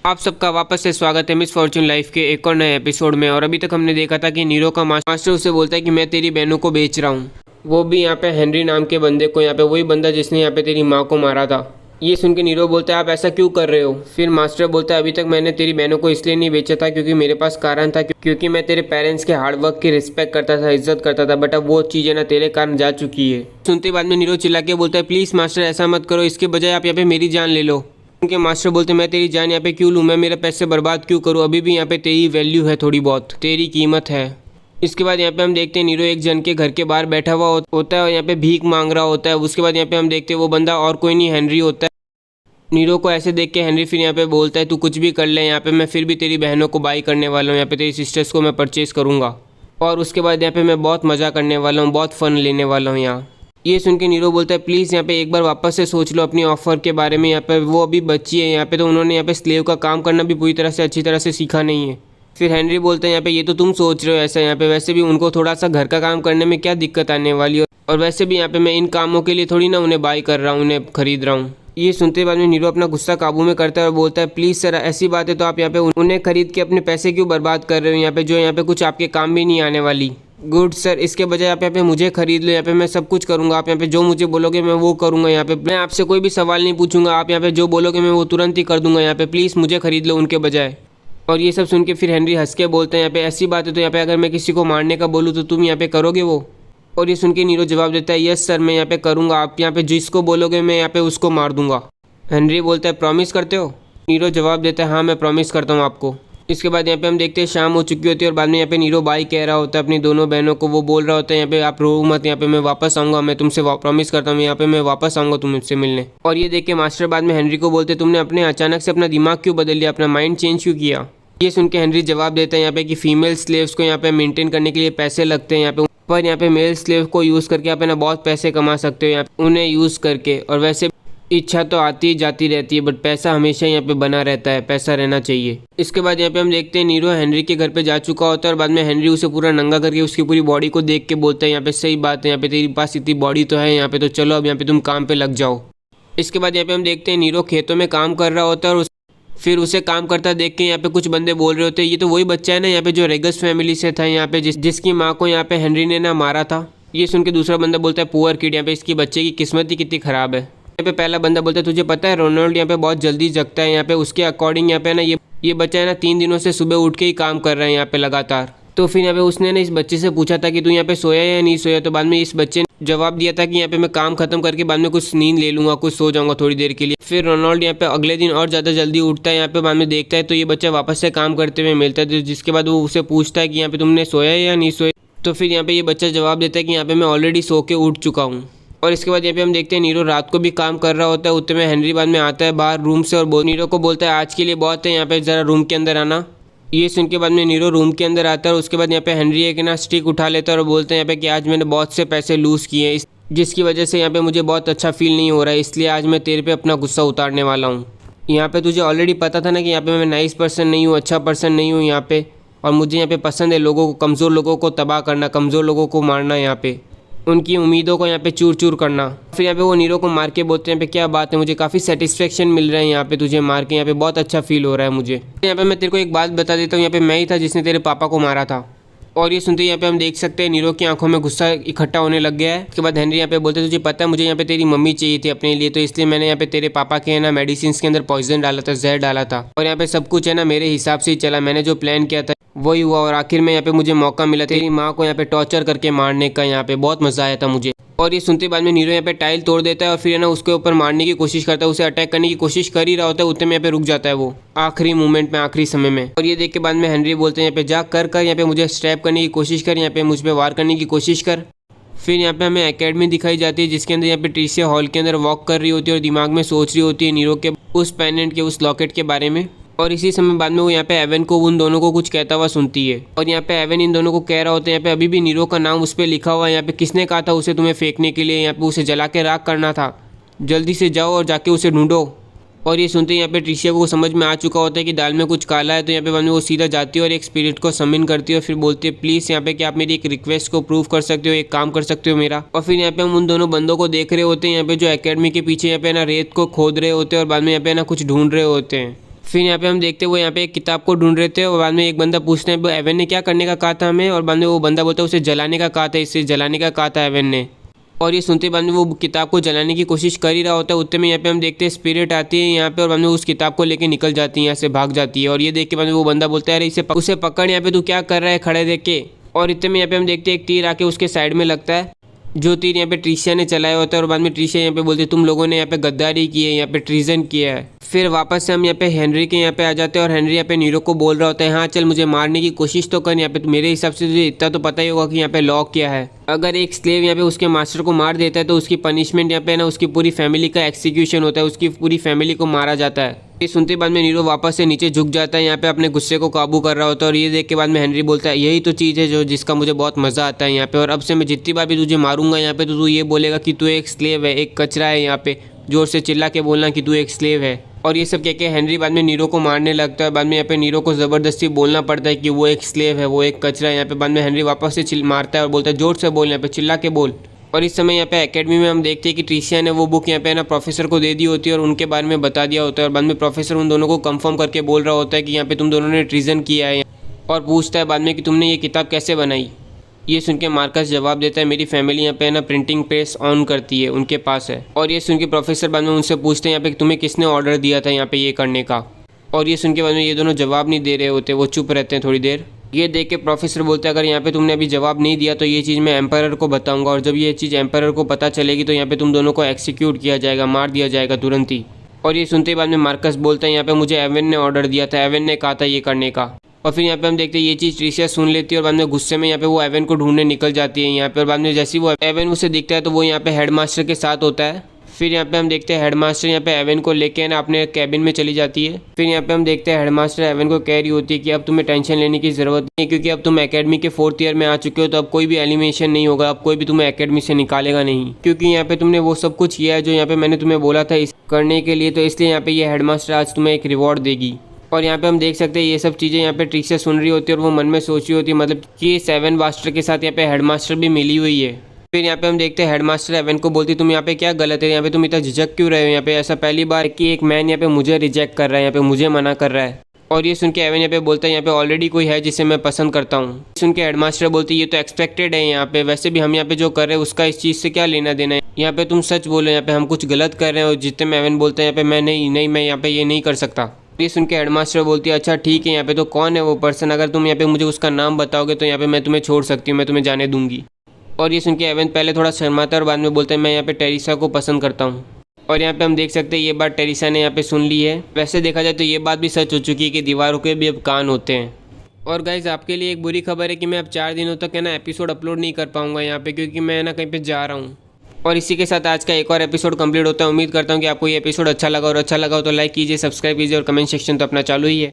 आप सबका वापस से स्वागत है मिस फॉर्चून लाइफ के एक और नए एपिसोड में। और अभी तक हमने देखा था कि नीरो का मास्टर उसे बोलता है कि मैं तेरी बहनों को बेच रहा हूँ, वो भी यहाँ पे हेनरी नाम के बंदे को, यहाँ पे वही बंदा जिसने यहाँ पे तेरी माँ को मारा था। ये सुन के नीरो बोलता है आप ऐसा क्यों कर रहे हो। फिर मास्टर बोलता है अभी तक मैंने तेरी बहनों को इसलिए नहीं बेचा था क्योंकि मेरे पास कारण था, क्योंकि मैं तेरे पेरेंट्स के हार्डवर्क की रिस्पेक्ट करता था, इज्जत करता था, बट अब वो चीज़ें ना तेरे कारण जा चुकी है। सुनते बाद में नीरो चिल्ला के बोलता है प्लीज़ मास्टर ऐसा मत करो, इसके बजाय आप यहाँ पे मेरी जान ले लो। उनके मास्टर बोलते मैं तेरी जान यहाँ पे क्यों लूँ, मैं मेरे पैसे बर्बाद क्यों करूँ, अभी भी यहाँ पे तेरी वैल्यू है, थोड़ी बहुत तेरी कीमत है। इसके बाद यहाँ पे हम देखते हैं नीरो एक जन के घर के बाहर बैठा हुआ होता है और यहाँ पे भीख मांग रहा होता है। उसके बाद यहाँ पे हम देखते हैं वो बंदा और कोई नहीं हेनरी होता है। नीरो को ऐसे देख के हेनरी फिर यहाँ पे बोलता है तू कुछ भी कर ले, यहाँ पे मैं फिर भी तेरी बहनों को बाई करने वाला हूँ, यहाँ पे तेरी सिस्टर्स को मैं परचेज़ करूँगा और उसके बाद यहाँ पे मैं बहुत मज़ा करने वाला हूँ, बहुत फ़न लेने वाला हूँ यहाँ। ये सुन के नीरो बोलता है प्लीज़ यहाँ पे एक बार वापस से सोच लो अपनी ऑफ़र के बारे में, यहाँ पे वो अभी बच्ची है, यहाँ पे तो उन्होंने यहाँ पे स्लेव का काम करना भी पूरी तरह से अच्छी तरह से सीखा नहीं है। फिर हेनरी बोलते हैं यहाँ पे ये तो तुम सोच रहे हो ऐसा, यहाँ पे वैसे भी उनको थोड़ा सा घर का काम करने में क्या दिक्कत आने वाली है, और वैसे भी यहाँ पे मैं इन कामों के लिए थोड़ी ना उन्हें बाई कर रहा हूँ, उन्हें खरीद रहा हूँ। ये सुनते बाद में नीरो अपना गुस्सा काबू में करता है और बोलता है प्लीज़ सर ऐसी बात है तो आप यहाँ पे उन्हें खरीद के अपने पैसे क्यों बर्बाद कर रहे हो, यहाँ पे जो यहाँ पे कुछ आपके काम भी नहीं आने वाली। गुड सर, इसके बजाय आप यहाँ पे मुझे खरीद लो, यहाँ पे मैं सब कुछ करूँगा, आप यहाँ पे जो मुझे बोलोगे मैं वो करूँगा, यहाँ पे मैं आपसे कोई भी सवाल नहीं पूछूंगा, आप यहाँ पे जो बोलोगे मैं वो तुरंत ही कर दूंगा, यहाँ पे प्लीज़ मुझे खरीद लो उनके बजाय। और ये सब सुन के फिर हेनरी हंस के बोलते हैं यहाँ पे ऐसी बात है तो यहाँ पे अगर मैं किसी को मारने का बोलूँ तो तुम यहाँ पे करोगे वो। और ये सुन के नीरो जवाब देता है यस सर मैं यहाँ पे करूँगा, आप यहाँ पे जिसको बोलोगे मैं यहाँ पे उसको मार दूंगा। हेनरी बोलता है प्रॉमिस करते हो। नीरो जवाब देता है हाँ मैं प्रॉमिस करता हूँ आपको। इसके बाद यहाँ पे हम देखते हैं शाम हो चुकी होती है और बाद में यहाँ पे नीरो बाई कह रहा होता है अपनी दोनों बहनों को, वो बोल रहा होता है यहाँ पे आप रो मत, यहाँ पे मैं वापस आऊँगा, मैं तुमसे प्रॉमिस करता हूँ यहाँ पे मैं वापस आऊँगा तुमसे मिलने। और ये देख के मास्टर बाद में हेनरी को बोलते तुमने अपने अचानक से अपना दिमाग क्यों बदल लिया, अपना माइंड चेंज क्यों किया। ये सुन के हेनरी जवाब देता है यहाँ पे कि फीमेल स्लेव्स को यहाँ पे मेंटेन करने के लिए पैसे लगते हैं यहाँ पे, पर यहाँ पे मेल स्लेव को यूज़ करके आप ना बहुत पैसे कमा सकते हो यहाँ पे उन्हें यूज़ करके, और वैसे इच्छा तो आती जाती रहती है बट पैसा हमेशा यहाँ पे बना रहता है, पैसा रहना चाहिए। इसके बाद यहाँ पे हम देखते हैं नीरो हेनरी के घर पे जा चुका होता है और बाद में हेनरी उसे पूरा नंगा करके उसकी पूरी बॉडी को देख के बोलता है यहाँ पे सही बात है, यहाँ पे तेरे पास इतनी बॉडी तो है यहाँ पे, तो चलो अब यहाँ पे तुम काम पे लग जाओ। इसके बाद यहाँ पे हम देखते हैं नीरो खेतों में काम कर रहा होता है और फिर उसे काम करता देख के यहाँ पे कुछ बंदे बोल रहे होते हैं ये तो वही बच्चा है ना यहाँ पे जो रेगस फैमिली से था, यहाँ पे जिसकी माँ को यहाँ पे हेनरी ने ना मारा था। ये सुन के दूसरा बंदा बोलता है पुअर किड, यहाँ पे इसकी बच्चे की किस्मत ही कितनी खराब है। यहाँ पे पहला बंदा बोलता है तुझे पता है रोनाल्ड यहाँ पे बहुत जल्दी जगता है, यहाँ पे उसके अकॉर्डिंग यहाँ पे ना ये बच्चा है ना 3 दिनों से सुबह उठ के ही काम कर रहा है यहाँ पे लगातार। तो फिर यहाँ पे उसने ना इस बच्चे से पूछा था कि तू यहाँ पे सोया या नहीं सोया, तो बाद में इस बच्चे ने जवाब दिया था कि यहाँ पे मैं काम खत्म करके बाद में कुछ नींद ले लूँगा, कुछ सो जाऊँगा थोड़ी देर के लिए। फिर रोनाल्ड यहाँ पे अगले दिन और ज़्यादा जल्दी उठता है, यहाँ पे बाद में देखता है तो ये बच्चा वापस से काम करते हुए मिलता है, जिसके बाद वो उसे पूछता है कि यहाँ पे तुमने सोया या नहीं सोया, तो फिर यहाँ पे ये बच्चा जवाब देता है कि यहाँ पे मैं ऑलरेडी सो के उठ चुका हूँ। और इसके बाद यहाँ पे हम देखते हैं नीरो रात को भी काम कर रहा होता है, उतने में हेनरी बाद में आता है बाहर रूम से और नीरो को बोलता है आज के लिए बहुत है, यहाँ पे ज़रा रूम के अंदर आना। ये सुन के बाद में नीरो रूम के अंदर आता है और उसके बाद यहाँ पे हेनरी एक ना स्टिक उठा लेता है और बोलते हैं यहाँ पे कि आज मैंने बहुत से पैसे लूज़ किए हैं, जिसकी वजह से यहाँ पे मुझे बहुत अच्छा फील नहीं हो रहा है, इसलिए आज मैं तेरे पे अपना गुस्सा उतारने वाला हूँ। यहाँ पे तुझे ऑलरेडी पता था ना कि यहाँ पे मैं नाइस पर्सन नहीं हूँ, अच्छा पर्सन नहीं हूँ यहाँ पे, और मुझे यहाँ पे पसंद है लोगों को, कमज़ोर लोगों को तबाह करना, कमज़ोर लोगों को मारना, यहाँ पे उनकी उम्मीदों को यहाँ पे चूर चूर करना। फिर यहाँ पे वो नीरो को मार के बोलते हैं यहाँ पे क्या बात है, मुझे काफ़ी सेटिस्फेक्शन मिल रहा है यहाँ पे तुझे मार के, यहाँ पे बहुत अच्छा फील हो रहा है मुझे। यहाँ पे मैं तेरे को एक बात बता देता हूँ, यहाँ पे मैं ही था जिसने तेरे पापा को मारा था। और ये सुनते ही यहाँ पे हम देख सकते हैं नीरो की आंखों में गुस्सा इकट्ठा होने लग गया है। उसके बाद हेनरी यहाँ पे बोलते तुझे पता है मुझे यहाँ पे तेरी मम्मी चाहिए थी अपने लिए, तो इसलिए मैंने यहाँ पे तेरे पापा के है ना मेडिसिन के अंदर पॉइजन डाला था, जहर डाला था, और यहाँ पे सब कुछ है ना मेरे हिसाब से ही चला, मैंने जो प्लान किया था वही हुआ, और आखिर में यहाँ पे मुझे मौका मिला तेरी माँ को यहाँ पे टॉर्चर करके मारने का, यहाँ पे बहुत मज़ा आया था मुझे। और ये सुनते बाद में नीरो यहाँ पे टाइल तोड़ देता है और फिर है ना उसके ऊपर मारने की कोशिश करता है, उसे अटैक करने की कोशिश कर ही रहा होता है, उतने में यहाँ पे रुक जाता है वो आखिरी मोमेंट में, आखिरी समय में। और ये देख के बाद में हेनरी बोलते हैं यहाँ पे जा कर यहाँ पे मुझे स्ट्रैप करने की कोशिश कर, यहाँ पे मुझ पे वार करने की कोशिश कर। फिर यहाँ पे हमें एकेडमी दिखाई जाती है जिसके अंदर यहाँ पे ट्रिसिया हॉल के अंदर वॉक कर रही होती है और दिमाग में सोच रही होती है नीरो के उस पेंडेंट के, उस लॉकेट के बारे में। और इसी समय बाद में वो यहाँ पे एवन को उन दोनों को कुछ कहता हुआ सुनती है, और यहाँ पे एवन इन दोनों को कह रहा होता है यहाँ पे अभी भी नीरो का नाम उस पर लिखा हुआ है, यहाँ पे किसने कहा था उसे तुम्हें फेंकने के लिए, यहाँ पे उसे जला के राख करना था, जल्दी से जाओ और जाके उसे ढूंढो। और ये सुनते ही यहाँ पे ट्रिसिया को समझ में आ चुका होता है कि दाल में कुछ काला है, तो यहाँ पे बाद में वो सीधा जाती है और एक स्पिरिट को समिन करती है और फिर बोलती है प्लीज़ यहाँ पे कि आप मेरी एक रिक्वेस्ट को प्रूव कर सकते हो, एक काम कर सकते हो मेरा। और फिर यहाँ पे हम उन दोनों बंदों को देख रहे होते हैं यहाँ पे जो एकेडमी के पीछे यहाँ पे ना रेत को खोद रहे होते हैं और बाद में यहाँ पे ना कुछ ढूंढ रहे होते हैं। फिर यहाँ पे हम देखते हैं वो यहाँ पे एक किताब को ढूंढ रहे थे और बाद में एक बंदा पूछते हैं एवन ने क्या करने का कहा था हमें, और बाद में वो बंदा बोलता है उसे जलाने का कहा था, इसे जलाने का कहा था एवन ने। और ये सुनते बाद में वो किताब को जलाने की कोशिश कर ही रहा होता है। उतने में यहाँ पे हम देखते हैं स्पिरिट आती है यहाँ पे और बाद में उस किताब को लेके निकल जाती है, यहाँ से भाग जाती है। और ये देख के बाद में वो बंदा बोलता है अरे उसे पकड़, यहाँ पे तू क्या कर रहा है खड़े देख के। और इतने में यहाँ पे हम देखते हैं एक तीर आके उसके साइड में लगता है, जो तीर यहाँ पे ट्रिशिया ने चलाया होता है। और बाद में ट्रिशिया यहाँ पे बोलती है तुम लोगों ने यहाँ पे गद्दारी की है, यहाँ पे ट्रीजन किया है। फिर वापस से हम यहाँ पे हेनरी के यहाँ पे आ जाते हैं और हेनरी यहाँ पे नीरो को बोल रहा होता है हाँ चल मुझे मारने की कोशिश तो कर, यहाँ पे मेरे हिसाब से तुझे इतना तो पता ही होगा कि यहाँ पे लॉ क्या है। अगर एक स्लेव यहाँ पे उसके मास्टर को मार देता है तो उसकी पनिशमेंट यहाँ पे ना उसकी पूरी फैमिली का एक्सिक्यूशन होता है, उसकी पूरी फैमिली को मारा जाता है। ये सुनते बाद में नीरो वापस से नीचे झुक जाता है, यहाँ पे अपने गुस्से को काबू कर रहा होता है। और ये देख के बाद में हेनरी बोलता है यही तो चीज़ है जो जिसका मुझे बहुत मज़ा आता है यहाँ पे, और अब से मैं जितनी बार भी तुझे मारूंगा यहाँ पे तो तू ये बोलेगा कि तू एक स्लेव है, एक कचरा है, यहाँ पे जोर से चिल्ला के बोलना कि तू एक स्लेव है। और ये सब कह के हेनरी बाद में नीरो को मारने लगता है। बाद में यहाँ पे नीरो को ज़बरदस्ती बोलना पड़ता है कि वो एक स्लेव है, वो एक कचरा है। यहाँ पे बाद में हेनरी वापस से मारता है और बोलता है जोर से बोल, यहाँ पे चिल्ला के बोल। और इस समय यहाँ पे एकेडमी में हम देखते हैं कि ट्रिशिया ने वो बुक यहाँ पे ना प्रोफेसर को दे दी होती है और उनके बारे में बता दिया होता है। और बाद में प्रोफेसर उन दोनों को कंफर्म करके बोल रहा होता है कि यहाँ पे तुम दोनों ने ट्रीजन किया है, और पूछता है बाद में कि तुमने ये किताब कैसे बनाई। ये सुन के मार्कस जवाब देता है मेरी फैमिली यहाँ पे ना प्रिंटिंग प्रेस ऑन करती है, उनके पास है। और ये सुन के प्रोफेसर बाद में उनसे पूछते हैं यहाँ पे तुम्हें किसने ऑर्डर दिया था यहाँ पे ये करने का। और ये सुन के बाद में ये दोनों जवाब नहीं दे रहे होते, वो चुप रहते हैं थोड़ी देर। ये देख के प्रोफेसर बोलते हैं अगर यहाँ पे तुमने अभी जवाब नहीं दिया तो ये चीज़ मैं एम्पायर को बताऊंगा, और जब ये चीज़ एम्पायर को पता चलेगी तो यहाँ पे तुम दोनों को एक्सिक्यूट किया जाएगा, मार दिया जाएगा तुरंत ही। और ये सुनते ही बाद में मार्कस बोलता है यहाँ पे मुझे एवन ने ऑर्डर दिया था, एवन ने कहा था ये करने का। और फिर यहाँ पे हम देखते हैं ये चीज़ ट्रिशिया सुन लेती है और बाद में गुस्से में यहाँ पे वो एवन को ढूंढने निकल जाती है यहाँ पे। और बाद में जैसे ही वो एवन उसे दिखता है तो वो यहाँ पे हेडमास्टर के साथ होता है। फिर यहाँ पे हम देखते हैं हेडमास्टर यहाँ पे एवन को लेके ना अपने कैबिन में चली जाती है। फिर यहाँ पे हम देखते हैं हेडमास्टर एवन को कह रही होती है कि अब तुम्हें टेंशन लेने की ज़रूरत नहीं है, क्योंकि अब तुम एकेडमी के 4th ईयर में आ चुके हो, तो अब कोई भी एलिमिनेशन नहीं होगा, अब कोई भी तुम्हें एकेडमी से निकालेगा नहीं, क्योंकि यहाँ पे तुमने वो सब कुछ किया है जो यहाँ पे मैंने तुम्हें बोला था इस करने के लिए। तो इसलिए यहाँ पे ये हेडमास्टर आज तुम्हें एक रिवॉर्ड देगी। और यहाँ पे हम देख सकते हैं ये सब चीज़ें यहाँ पे ट्रिशिया सुन रही होती है और वो मन में सोच रही होती है मतलब कि 7 मास्टर के साथ यहाँ पे हेडमास्टर भी मिली हुई है। फिर यहाँ पे हम देखते हैं हेडमास्टर एवन को बोलती तुम यहाँ पे क्या गलत है, यहाँ पे तुम इतना झिझक क्यों रहे हो, यहाँ पे ऐसा पहली बार कि एक मैन यहाँ पे मुझे रिजेक्ट कर रहा है, यहाँ पे मुझे मना कर रहा है। और ये सुन के एवन यहाँ पे बोलता है यहाँ पे ऑलरेडी कोई है जिसे मैं पसंद करता हूँ। सुन के हेडमास्टर बोलती है ये तो एक्सपेक्टेड है यहाँ पे, वैसे भी हम यहाँ पे जो कर रहे हैं उसका इस चीज़ से क्या लेना देना है, यहाँ पे तुम सच बोलो, यहाँ पे हम कुछ गलत कर रहे हैं। और जितने में एवन बोलते हैं यहाँ पे मैं नहीं मैं यहाँ पे ये नहीं कर सकता। ये सुन के हेडमास्टर बोलती है अच्छा ठीक है यहाँ पे तो कौन है वो पर्सन, अगर तुम यहाँ पे मुझे उसका नाम बताओगे तो यहाँ पे मैं तुम्हें छोड़ सकती हूँ, मैं तुम्हें जाने दूंगी। और ये सुन के एवन पहले थोड़ा शर्माता है और बाद में बोलता है मैं यहाँ पे टेरिसा को पसंद करता हूँ। और यहाँ पे हम देख सकते हैं ये बात टेरिसा ने यहाँ पे सुन ली है। वैसे देखा जाए तो ये बात भी सच हो चुकी है कि दीवारों के भी अब कान होते हैं। और गाइज आपके लिए एक बुरी खबर है कि मैं अब 4 दिनों तक है ना एपिसोड अपलोड नहीं कर पाऊंगा यहाँ पे, क्योंकि मैं ना कहीं पे जा रहा हूँ। और इसी के साथ आज का एक और एपिसोड कंप्लीट होता है। उम्मीद करता हूँ कि आपको ये एपिसोड अच्छा लगा, और अच्छा लगा हो तो लाइक कीजिए, सब्सक्राइब कीजिए, और कमेंट सेक्शन तो अपना चालू ही है।